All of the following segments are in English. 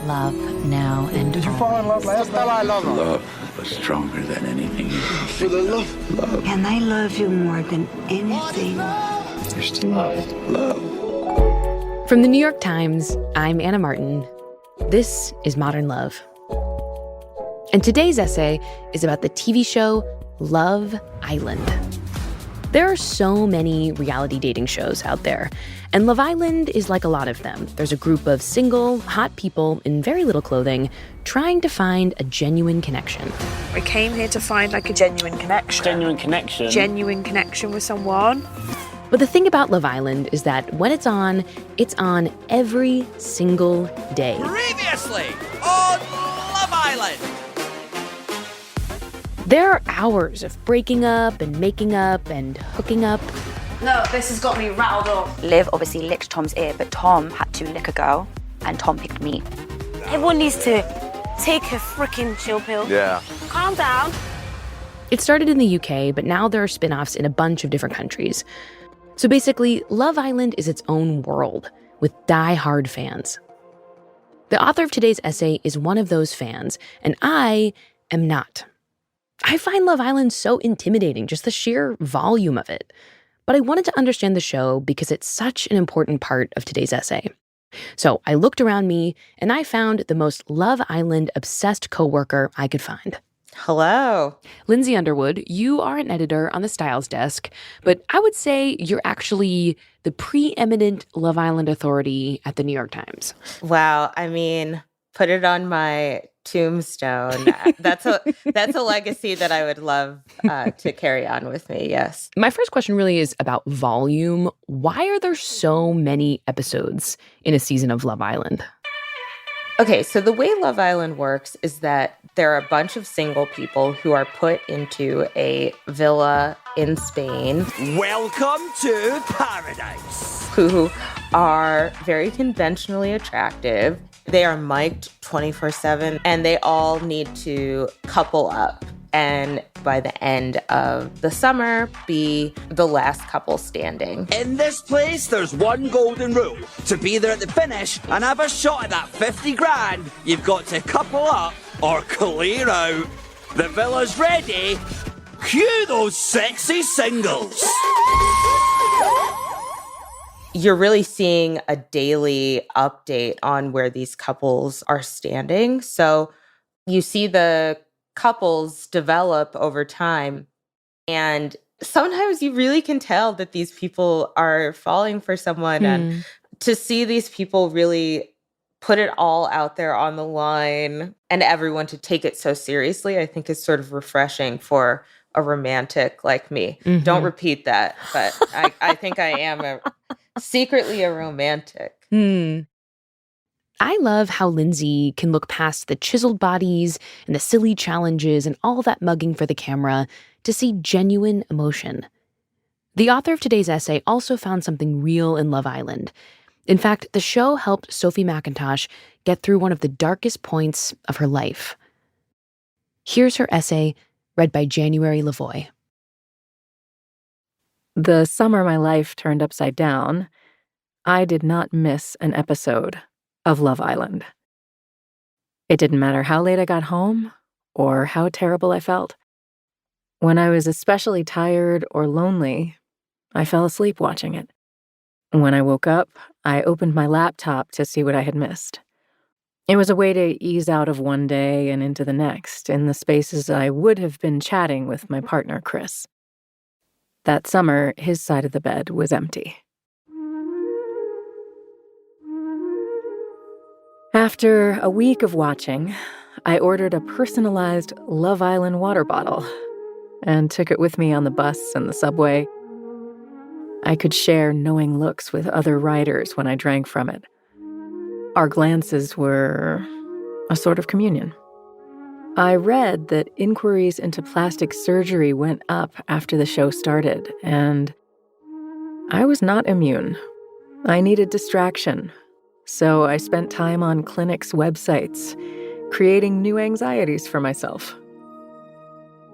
Love now and Did you fall in love last night? I love her. Love was stronger than anything. For the love. And I love you more than anything. There's still love. Love. From the New York Times, I'm Anna Martin. This is Modern Love. And today's essay is about the TV show Love Island. There are so many reality dating shows out there, and Love Island is like a lot of them. There's a group of single, hot people in very little clothing trying to find a genuine connection. I came here to find a genuine connection. Genuine connection? Genuine connection with someone. But the thing about Love Island is that when it's on every single day. Previously on Love Island. There are hours of breaking up and making up and hooking up. No, this has got me rattled up. Liv obviously licked Tom's ear, but Tom had to lick a girl, and Tom picked me. Everyone needs to take a freaking chill pill. Yeah. Calm down. It started in the UK, but now there are spin-offs in a bunch of different countries. So basically, Love Island is its own world with die-hard fans. The author of today's essay is one of those fans, and I am not. I find Love Island so intimidating, just the sheer volume of it. But I wanted to understand the show because it's such an important part of today's essay. So I looked around me and I found the most Love Island obsessed coworker I could find. Hello. Lindsey Underwood, you are an editor on the Styles desk, but I would say you're actually the preeminent Love Island authority at the New York Times. Wow. I mean, put it on my tombstone. That's a legacy that I would love to carry on with me. Yes. My first question really is about volume. Why are there so many episodes in a season of Love Island? Okay, so the way Love Island works is that there are a bunch of single people who are put into a villa in Spain. Welcome to paradise. Who are very conventionally attractive. They are mic'd 24/7, and they all need to couple up. And by the end of the summer, be the last couple standing. In this place, there's one golden rule. To be there at the finish and have a shot at that 50 grand, you've got to couple up or clear out. The villa's ready. Cue those sexy singles. You're really seeing a daily update on where these couples are standing. So you see the couples develop over time. And sometimes you really can tell that these people are falling for someone. And to see these people really put it all out there on the line and everyone to take it so seriously, I think is sort of refreshing for a romantic like me. Mm-hmm. Don't repeat that, but I think I am secretly a romantic. I love how Lindsey can look past the chiseled bodies and the silly challenges and all that mugging for the camera to see genuine emotion. The author of today's essay also found something real in Love Island. In fact, the show helped Sophie Mackintosh get through one of the darkest points of her life. Here's her essay, read by January Lavoie. The summer my life turned upside down, I did not miss an episode of Love Island. It didn't matter how late I got home or how terrible I felt. When I was especially tired or lonely, I fell asleep watching it. When I woke up, I opened my laptop to see what I had missed. It was a way to ease out of one day and into the next in the spaces I would have been chatting with my partner, Chris. That summer, his side of the bed was empty. After a week of watching, I ordered a personalized Love Island water bottle and took it with me on the bus and the subway. I could share knowing looks with other riders when I drank from it. Our glances were a sort of communion. I read that inquiries into plastic surgery went up after the show started, and I was not immune. I needed distraction, so I spent time on clinics' websites, creating new anxieties for myself.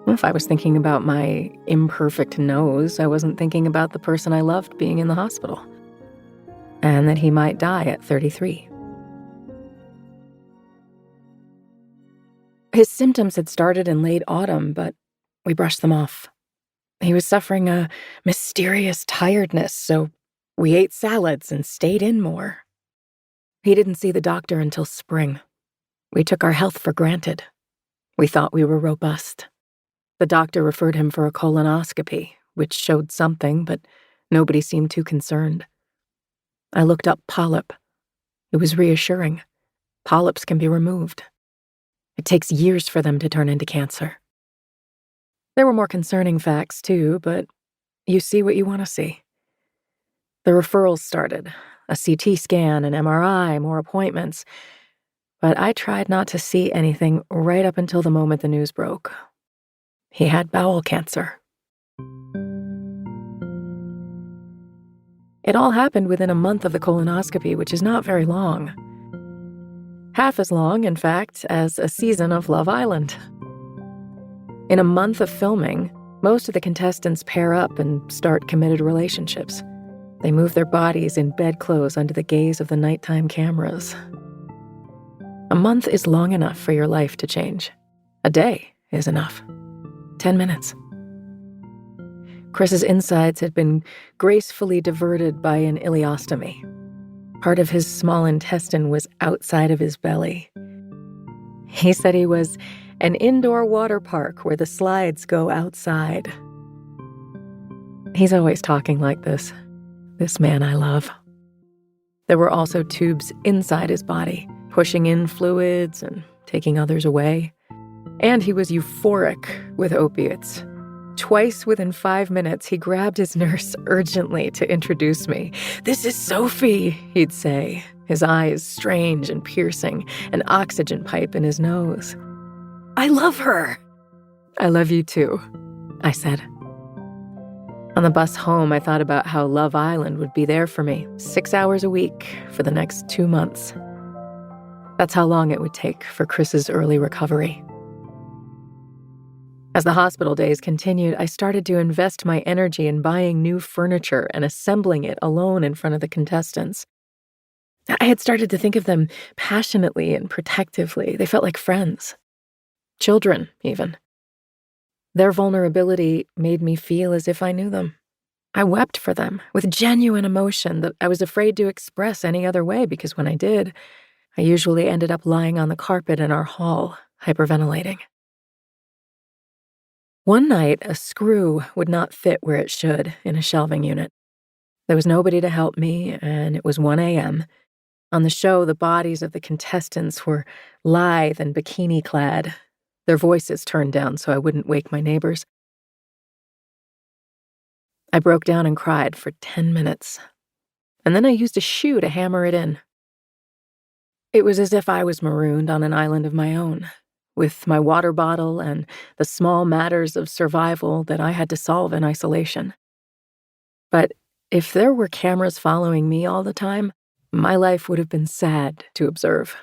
If I was thinking about my imperfect nose, I wasn't thinking about the person I loved being in the hospital. and that he might die at 33. His symptoms had started in late autumn, but we brushed them off. He was suffering a mysterious tiredness, so we ate salads and stayed in more. He didn't see the doctor until spring. We took our health for granted. We thought we were robust. The doctor referred him for a colonoscopy, which showed something, but nobody seemed too concerned. I looked up polyp. It was reassuring. Polyps can be removed. It takes years for them to turn into cancer. There were more concerning facts, too, but you see what you want to see. The referrals started. A CT scan, an MRI, more appointments. But I tried not to see anything right up until the moment the news broke. He had bowel cancer. It all happened within a month of the colonoscopy, which is not very long. Half as long, in fact, as a season of Love Island. In a month of filming, most of the contestants pair up and start committed relationships. They move their bodies in bedclothes under the gaze of the nighttime cameras. A month is long enough for your life to change. A day is enough. 10 minutes. Chris's insides had been gracefully diverted by an ileostomy. Part of his small intestine was outside of his belly. He said he was an indoor water park where the slides go outside. He's always talking like this man I love. There were also tubes inside his body, pushing in fluids and taking others away. And he was euphoric with opiates. Twice within 5 minutes, he grabbed his nurse urgently to introduce me. "This is Sophie," he'd say, his eyes strange and piercing, an oxygen pipe in his nose. "I love her." "I love you too," I said. On the bus home, I thought about how Love Island would be there for me, 6 hours a week for the next 2 months. That's how long it would take for Chris's early recovery. As the hospital days continued, I started to invest my energy in buying new furniture and assembling it alone in front of the contestants. I had started to think of them passionately and protectively. They felt like friends. Children, even. Their vulnerability made me feel as if I knew them. I wept for them with genuine emotion that I was afraid to express any other way, because when I did, I usually ended up lying on the carpet in our hall, hyperventilating. One night, a screw would not fit where it should in a shelving unit. There was nobody to help me, and it was 1 a.m. On the show, the bodies of the contestants were lithe and bikini-clad, their voices turned down so I wouldn't wake my neighbors. I broke down and cried for 10 minutes, and then I used a shoe to hammer it in. It was as if I was marooned on an island of my own, with my water bottle and the small matters of survival that I had to solve in isolation. But if there were cameras following me all the time, my life would have been sad to observe.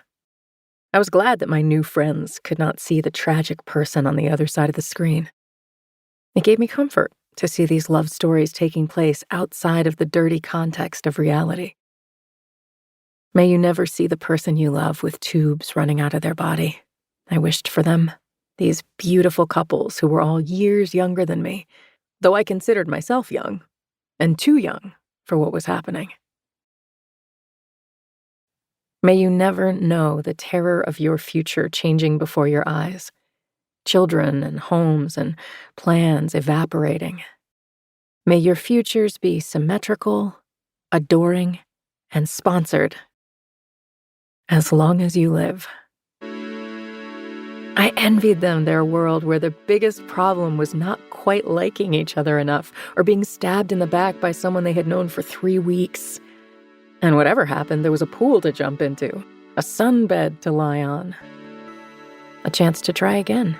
I was glad that my new friends could not see the tragic person on the other side of the screen. It gave me comfort to see these love stories taking place outside of the dirty context of reality. May you never see the person you love with tubes running out of their body. I wished for them, these beautiful couples who were all years younger than me, though I considered myself young, and too young for what was happening. May you never know the terror of your future changing before your eyes, children and homes and plans evaporating. May your futures be symmetrical, adoring, and sponsored, as long as you live. I envied them their world where the biggest problem was not quite liking each other enough or being stabbed in the back by someone they had known for 3 weeks. And whatever happened, there was a pool to jump into, a sunbed to lie on, a chance to try again.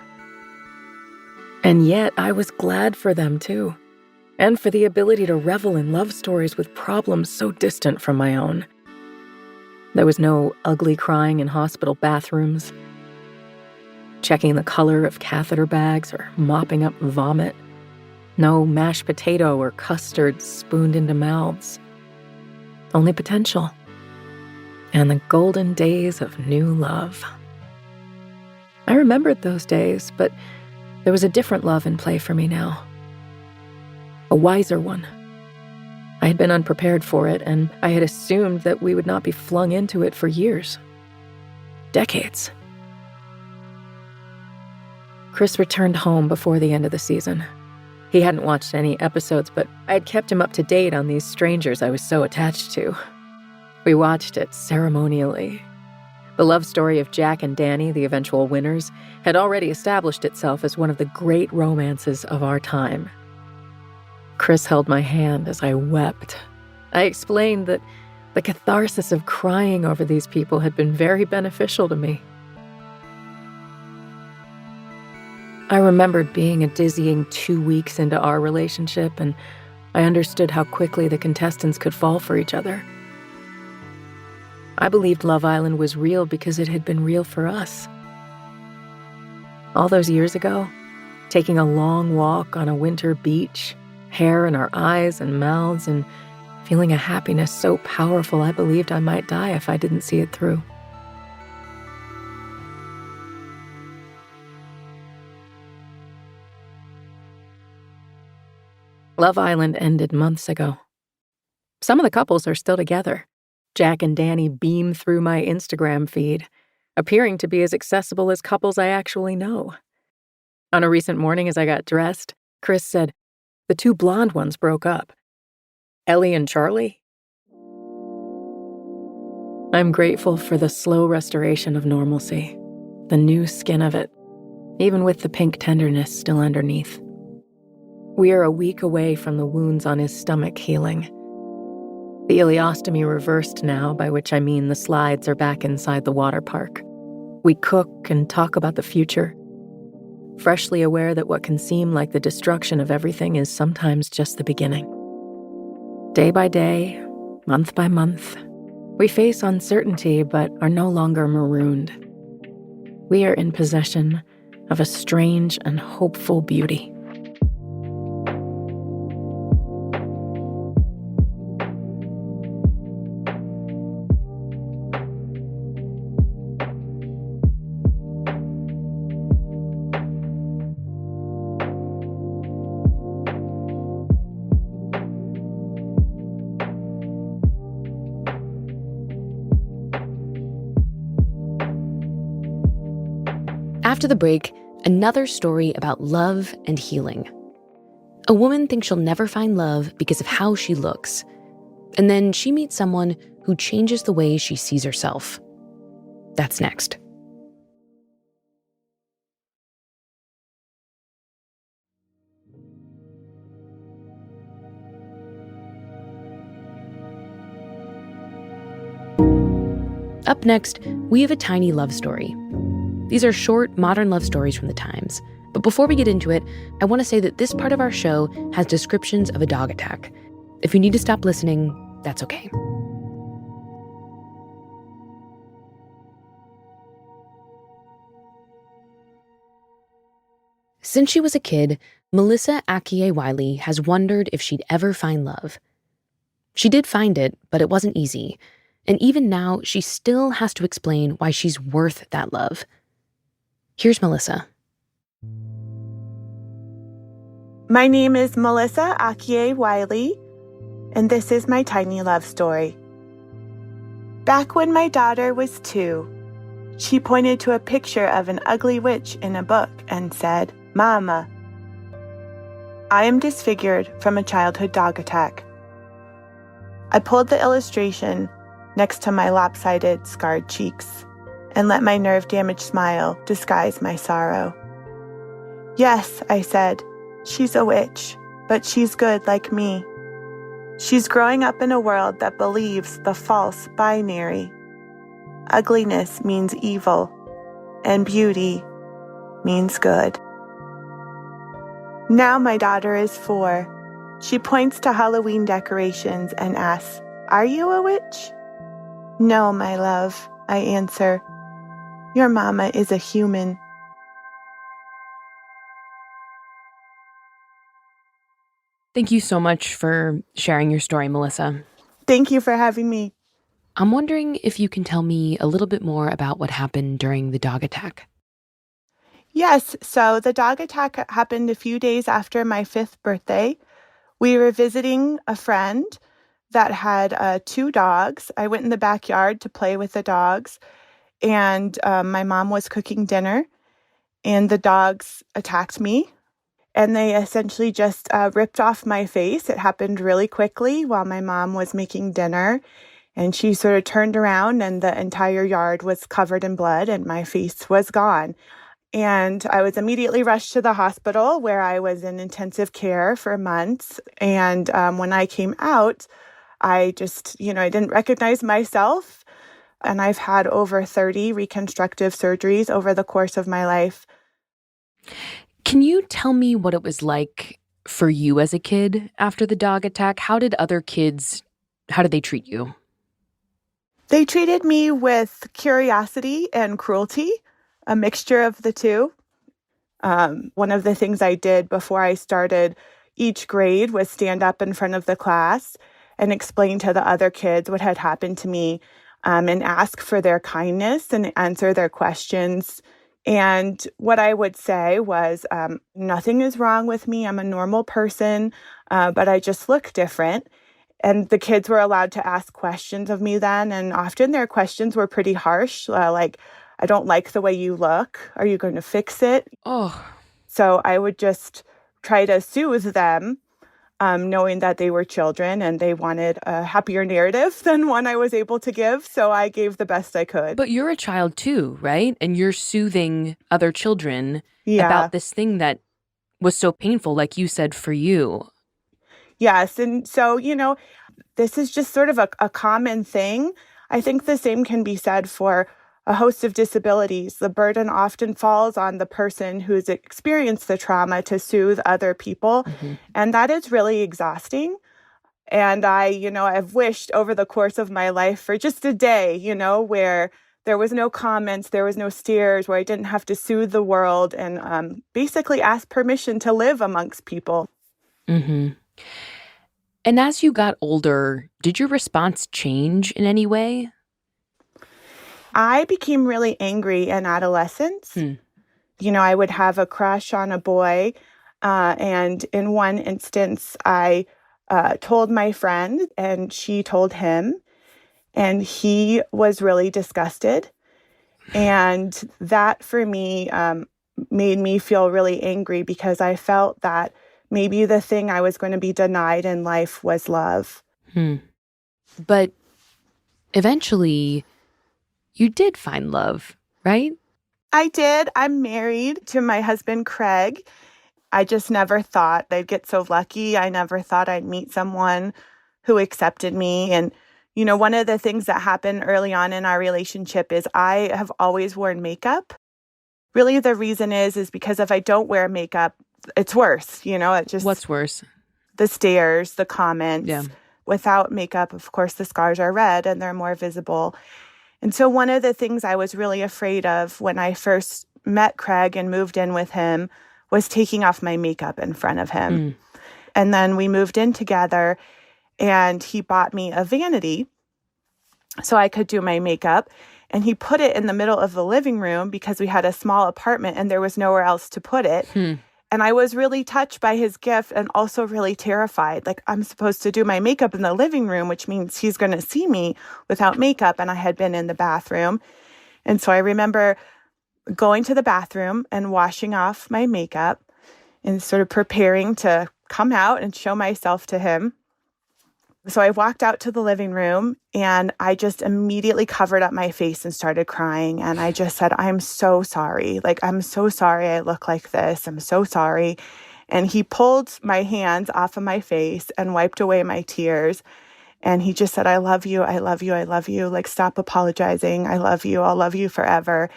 And yet I was glad for them too, and for the ability to revel in love stories with problems so distant from my own. There was no ugly crying in hospital bathrooms, checking the color of catheter bags or mopping up vomit. No mashed potato or custard spooned into mouths. only potential, and the golden days of new love. I remembered those days, but there was a different love in play for me now. A wiser one. I had been unprepared for it, and I had assumed that we would not be flung into it for years. Decades. Chris returned home before the end of the season. He hadn't watched any episodes, but I had kept him up to date on these strangers I was so attached to. We watched it ceremonially. The love story of Jack and Danny, the eventual winners, had already established itself as one of the great romances of our time. Chris held my hand as I wept. I explained that the catharsis of crying over these people had been very beneficial to me. I remembered being a dizzying 2 weeks into our relationship, and I understood how quickly the contestants could fall for each other. I believed Love Island was real because it had been real for us. All those years ago, taking a long walk on a winter beach, hair in our eyes and mouths, and feeling a happiness so powerful I believed I might die if I didn't see it through. Love Island ended months ago. Some of the couples are still together. Jack and Danny beam through my Instagram feed, appearing to be as accessible as couples I actually know. On a recent morning as I got dressed, Chris said, "The two blonde ones broke up. Ellie and Charlie?" I'm grateful for the slow restoration of normalcy, the new skin of it, even with the pink tenderness still underneath. We are a week away from the wounds on his stomach healing. The ileostomy reversed now, by which I mean the slides are back inside the water park. We cook and talk about the future, freshly aware that what can seem like the destruction of everything is sometimes just the beginning. Day by day, month by month, we face uncertainty but are no longer marooned. We are in possession of a strange and hopeful beauty. After the break, another story about love and healing. A woman thinks she'll never find love because of how she looks. And then she meets someone who changes the way she sees herself. That's next. Up next, we have a tiny love story. These are short, modern love stories from the times. But before we get into it, I want to say that this part of our show has descriptions of a dog attack. If you need to stop listening, that's okay. Since she was a kid, Melissa Akie Wiley has wondered if she'd ever find love. She did find it, but it wasn't easy. And even now, she still has to explain why she's worth that love. Here's Melissa. My name is Melissa Akie Wiley, and this is my tiny love story. Back when my daughter was 2, she pointed to a picture of an ugly witch in a book and said, "Mama, I am disfigured from a childhood dog attack." I pulled the illustration next to my lopsided, scarred cheeks and let my nerve-damaged smile disguise my sorrow. "Yes," I said, "she's a witch, but she's good like me. She's growing up in a world that believes the false binary. Ugliness means evil, and beauty means good." Now my daughter is 4. She points to Halloween decorations and asks, "Are you a witch?" "No, my love," I answer. "Your mama is a human." Thank you so much for sharing your story, Melissa. Thank you for having me. I'm wondering if you can tell me a little bit more about what happened during the dog attack. Yes, so the dog attack happened a few days after my 5th birthday. We were visiting a friend that had 2 dogs. I went in the backyard to play with the dogs, and my mom was cooking dinner, and the dogs attacked me. And they essentially just ripped off my face. It happened really quickly while my mom was making dinner. And she sort of turned around and the entire yard was covered in blood and my face was gone. And I was immediately rushed to the hospital where I was in intensive care for months. And when I came out, I just, I didn't recognize myself. And I've had over 30 reconstructive surgeries over the course of my life. Can you tell me what it was like for you as a kid after the dog attack? How did they treat you? They treated me with curiosity and cruelty, a mixture of the two. One of the things I did before I started each grade was stand up in front of the class and explain to the other kids what had happened to me, and ask for their kindness and answer their questions. And what I would say was, nothing is wrong with me. I'm a normal person, but I just look different. And the kids were allowed to ask questions of me then. And often their questions were pretty harsh, like, I don't like the way you look. Are you going to fix it? Oh. So I would just try to soothe them, knowing that they were children and they wanted a happier narrative than one I was able to give. So I gave the best I could. But you're a child too, right? And you're soothing other children about this thing that was so painful, like you said, for you. Yes. And so, this is just sort of a common thing. I think the same can be said for a host of disabilities. The burden often falls on the person who's experienced the trauma to soothe other people. Mm-hmm. And that is really exhausting. And I've wished over the course of my life for just a day, where there was no comments, there was no stares, where I didn't have to soothe the world and basically ask permission to live amongst people. Mm-hmm. And as you got older, did your response change in any way? I became really angry in adolescence. I would have a crush on a boy. And in one instance, I told my friend and she told him. And he was really disgusted. And that for me made me feel really angry because I felt that maybe the thing I was going to be denied in life was love. But eventually, you did find love, right? I did. I'm married to my husband, Craig. I just never thought I'd get so lucky. I never thought I'd meet someone who accepted me. And, one of the things that happened early on in our relationship is I have always worn makeup. Really, the reason is because if I don't wear makeup, it's worse. It just... What's worse? The stares, the comments. Yeah. Without makeup, of course, the scars are red and they're more visible. And so one of the things I was really afraid of when I first met Craig and moved in with him was taking off my makeup in front of him. And then we moved in together and he bought me a vanity so I could do my makeup. And he put it in the middle of the living room because we had a small apartment and there was nowhere else to put it. And I was really touched by his gift and also really terrified. Like, I'm supposed to do my makeup in the living room, which means he's going to see me without makeup. And I had been in the bathroom. And so I remember going to the bathroom and washing off my makeup and sort of preparing to come out and show myself to him. So I walked out to the living room and I just immediately covered up my face and started crying. And I just said, I'm so sorry. Like, I'm so sorry I look like this. I'm so sorry. And he pulled my hands off of my face and wiped away my tears. And he just said, I love you. I love you. I love you. Like, stop apologizing. I love you. I'll love you forever.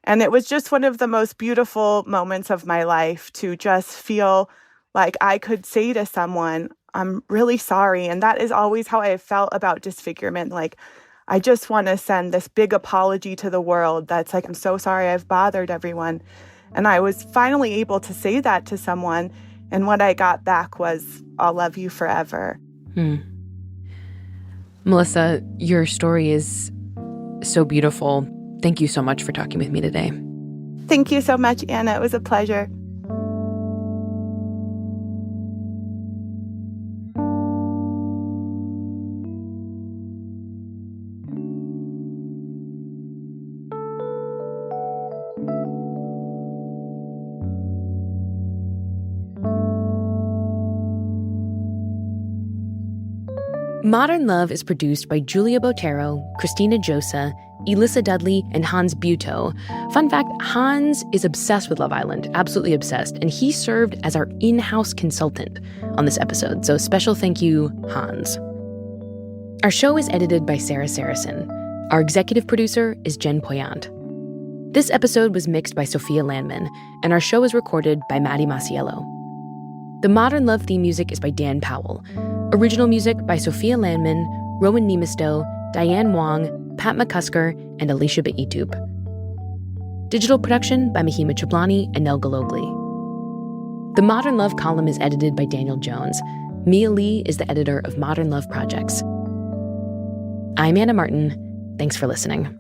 And it was just one of the most beautiful moments of my life to just feel like I could say to someone, I'm really sorry. And that is always how I felt about disfigurement. Like, I just want to send this big apology to the world that's like, I'm so sorry I've bothered everyone. And I was finally able to say that to someone. And what I got back was, I'll love you forever. Melissa, your story is so beautiful. Thank you so much for talking with me today. Thank you so much, Anna. It was a pleasure. Modern Love is produced by Julia Botero, Christina Josa, Elissa Dudley, and Hans Buetow. Fun fact, Hans is obsessed with Love Island, absolutely obsessed, and he served as our in-house consultant on this episode, so special thank you, Hans. Our show is edited by Sarah Saracen. Our executive producer is Jen Poyant. This episode was mixed by Sophia Landman, and our show is recorded by Maddie Masiello. The Modern Love theme music is by Dan Powell. Original music by Sophia Landman, Rowan Nemisto, Diane Wong, Pat McCusker, and Alicia Baitup. Digital production by Mahima Chablani and Nel Galogli. The Modern Love column is edited by Daniel Jones. Mia Lee is the editor of Modern Love Projects. I'm Anna Martin. Thanks for listening.